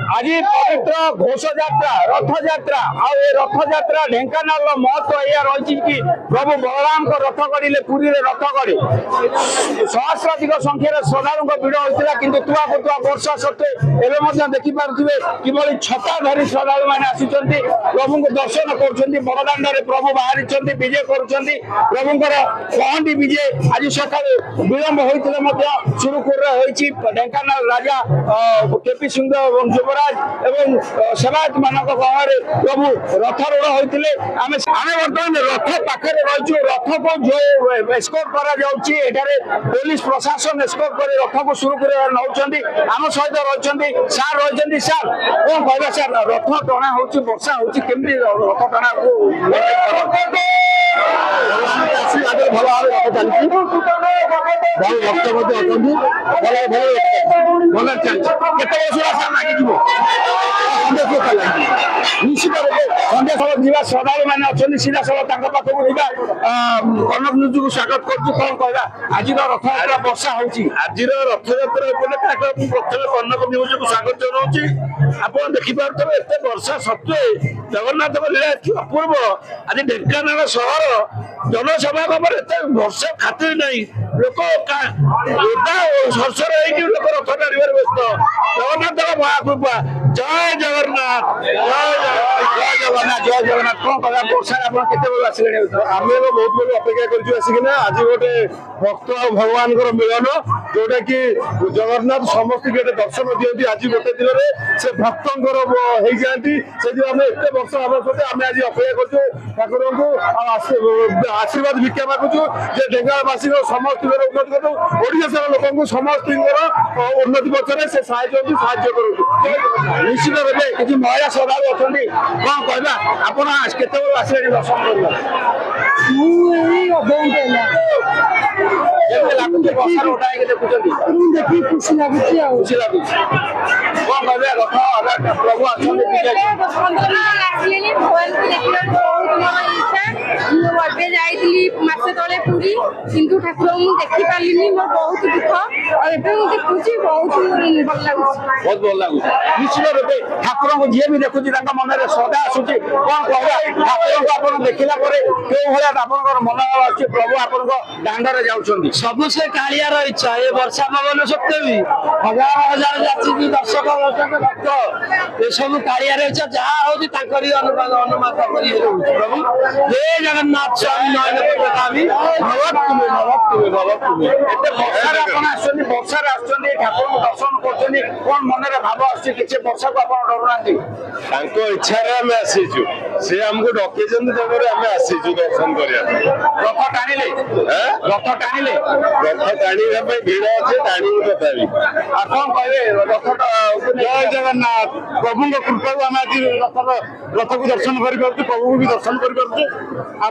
आज पवित्र घोषयात्रा रथयात्रा रथयात्रा ढेंकानाल महत्व यह रही कि प्रभु बलराम को रथ गढ़े पुरी में रथ गढ़े सहस्राधिक संख्यार श्रद्धालु भिड़ होता कि तुआ कुआ वर्षा सत्वे एवं देखिपे किभली छता धरी श्रद्धालु मैंने आसी प्रभु को दर्शन कर बड़दाण्ड में प्रभु बाहरी विजय कर पहंडी विजय आज सका विलंब होता सुरुखुर ढेंकानाल राजा केपी सिंह और युवराज एवं सेवायत मान गहरे प्रभु रथारूढ़ होते आम बर्तमान रथ पाखे रही रथ को जो एस्कॉर्ट कर पुलिस प्रशासन एस्कॉर्ट कर रथ को सुरुखुर नौकरी आम सहित रही सार रही सार कौन कहला सार रथ टणा हो वर्षा होमी रथ टणा को भल भाव रथ चलती भल चलती निश्चित रूपे संध्या जा श्रद्धालु मैंने अच्छा सीधा सड़क पाखक जा कनक न्यूज को स्वागत कर कौन आज रथयात्रा वर्षा आज रथयात्रा प्रथम कनक न्यूज को स्वागत जनाऊँ आप देखिपे एत वर्षा सत्वे जगन्नाथ लीला अपूर्व आज ढेंकानाल सहर जनसभा एत वर्षा खातिर नहीं लोक ओदा सरसर लोक रथ टाणिबार व्यस्त जगन्नाथ महाकृपा जय जगन्नाथ जय जगन्नाथ जय जगन्नाथ कौन कह वर्षा आप आसिले आम बहुत बड़ी अपेक्षा कर आज गोटे भक्त और भगवान मिलन जोटा कि जगन्नाथ समस्त गोटे दर्शन दिखती आज गोटे दिन में से भक्तर हो जाती से आम एत वर्ष आम आज अपेक्षा कर ठाकुर को आशीर्वाद भिक्षा मागुचु ढेंकानालवासी समस्त उन्नति करूँ ओडिशा लोक समस्त उन्नति पक्षरे से साहय कर निश्चित रूपे किसी महिला श्रद्धालु अच्छा कौन कहना आप केत आसिले दर्शन देखी खुशी लगुच कौन कहते रथ प्रभु मसे तले पूरी किंतु ठाकुर देखी पार्ली मोर बहुत दुख और देखुची बहुत भल लगुच निश्चित रूपे ठाकुर को जी भी देखुची मन में श्रद्धा आसूची कौन कह ठाकुर को देखला क्यों भाया मन आस प्रभु आप दाण्ड में जाऊँ सब से कालियार इच्छा ये वर्षा पवन सत्वे भी हजार हजार जाति दर्शक भक्त ये सब कालियार इच्छा जहाँ होती अनुमात प्रभु जय जगन्नाथ स्वामी नयन वर्षा ठाकुर को दर्शन कर कौन मन में भाव आस वर्षा को आप डर इच्छा आसीचु से आमको डकई आम आसीचु दर्शन करने रथ टाणिले रथ टाणिले रथ टाणिया भिड़ अच्छे टाणी तथापि कौन कहे रथ जय जगन्नाथ प्रभु कृपा आम आज रथ को दर्शन कर प्रभु को भी दर्शन कर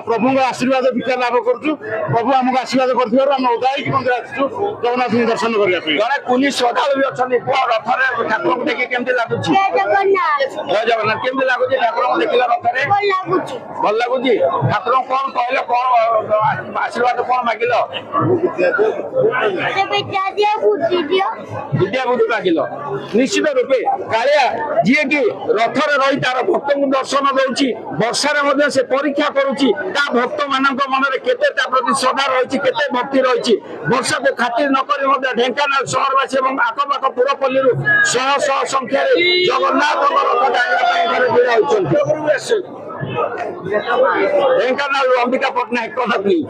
प्रभु आशीर्वाद भिक्षा लाभ करुँ प्रभु आमको आशीर्वाद कर उदाई मंदिर आसु जगन्नाथ को दर्शन करने जड़े पुलिस श्रद्धालु भी अच्छा रथ ठाकुर को देखिए केमती लगुच जय जगन्नाथ केमती लगुच ठाकुर को देखला रथ भल लगुच ठाकुर कौन कहले कौन आशीर्वाद कौन मागिल विद्या बुद्धि मागिल निश्चित रूपे कालिया जी कि रथ रही तार भक्त को दर्शन दौची वर्षा से परीक्षा करुच्ची भक्त मान मन में केते प्रति श्रद्धा रही केते भक्ति रही वर्षा को खातिर नक ढेंकानाल सहरवासी और आखपाख पुरपल्ली शह शह संख्यार जगन्नाथ रथ टाणिया भिड़ होती ढेंकानाल अंबिका पट्टनायक कनक न्यूज।